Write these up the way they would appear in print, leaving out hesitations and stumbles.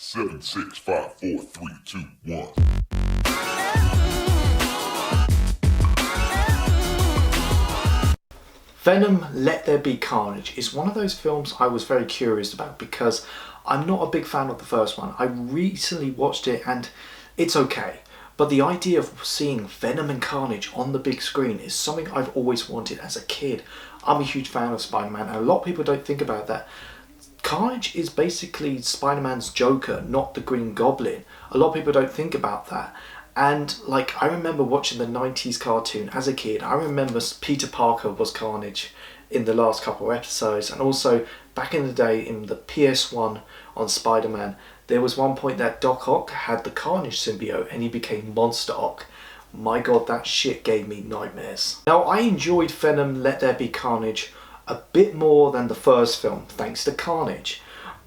7, 6, 5, 4, 3, 2, 1. Venom, Let There Be Carnage is one of those films I was very curious about because I'm not a big fan of the first one. I recently watched it and it's okay. But the idea of seeing Venom and Carnage on the big screen is something I've always wanted as a kid. I'm a huge fan of Spider-Man and a lot of people don't think about that. Carnage is basically Spider-Man's Joker, not the Green Goblin. A lot of people don't think about that. And like, I remember watching the 90s cartoon as a kid. I remember Peter Parker was Carnage in the last couple of episodes. And also back in the day in the PS1 on Spider-Man, there was one point that Doc Ock had the Carnage symbiote and he became Monster Ock. My god, that shit gave me nightmares. Now, I enjoyed Venom, Let There Be Carnage a bit more than the first film, thanks to Carnage.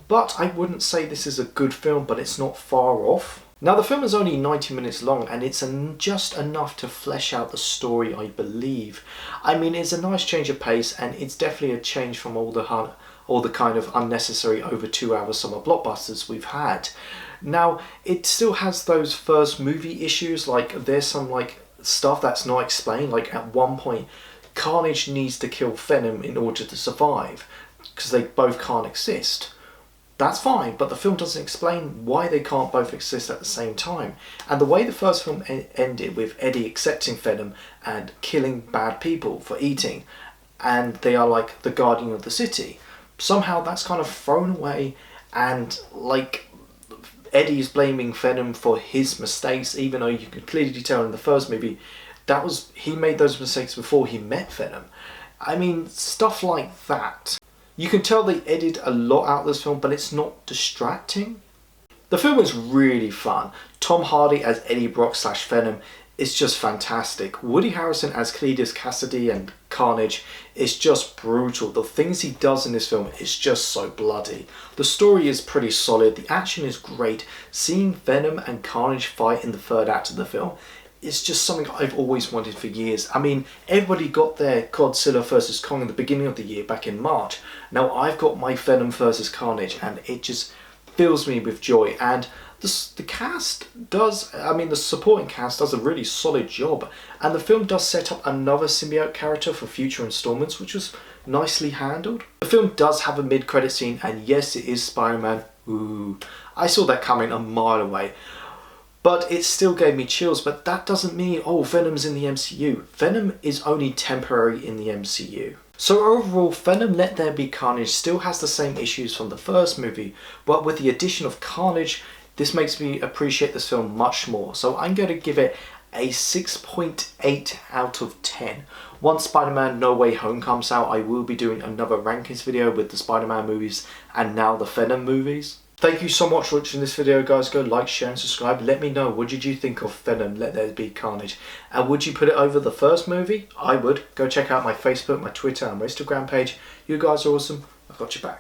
But I wouldn't say this is a good film, but it's not far off. Now, the film is only 90 minutes long and it's just enough to flesh out the story, I believe. I mean, it's a nice change of pace and it's definitely a change from all the kind of unnecessary over 2 hour summer blockbusters we've had. Now, it still has those first movie issues, like there's some like stuff that's not explained, like at one point Carnage needs to kill Venom in order to survive because they both can't exist. That's fine, but the film doesn't explain why they can't both exist at the same time. And the way the first film ended with Eddie accepting Venom and killing bad people for eating, and they are like the guardian of the city, somehow that's kind of thrown away, and like Eddie's blaming Venom for his mistakes, even though you could clearly tell in the first movie he made those mistakes before he met Venom. I mean, stuff like that. You can tell they edited a lot out of this film, but it's not distracting. The film is really fun. Tom Hardy as Eddie Brock / Venom is just fantastic. Woody Harrelson as Cletus Cassidy and Carnage is just brutal. The things he does in this film is just so bloody. The story is pretty solid. The action is great. Seeing Venom and Carnage fight in the third act of the film, it's just something I've always wanted for years. I mean, everybody got their Godzilla vs. Kong in the beginning of the year back in March. Now I've got my Venom vs. Carnage and it just fills me with joy. And the cast does, I mean the supporting cast does a really solid job. And the film does set up another symbiote character for future installments, which was nicely handled. The film does have a mid-credit scene and yes, it is Spider-Man. Ooh, I saw that coming a mile away. But it still gave me chills, but that doesn't mean, oh, Venom's in the MCU. Venom is only temporary in the MCU. So overall, Venom Let There Be Carnage still has the same issues from the first movie, but with the addition of Carnage, this makes me appreciate this film much more. So I'm going to give it a 6.8 out of 10. Once Spider-Man No Way Home comes out, I will be doing another rankings video with the Spider-Man movies and now the Venom movies. Thank you so much for watching this video, guys. Go like, share and subscribe. Let me know, what did you think of Venom Let There Be Carnage? And would you put it over the first movie? I would. Go check out my Facebook, my Twitter and my Instagram page. You guys are awesome. I've got your back.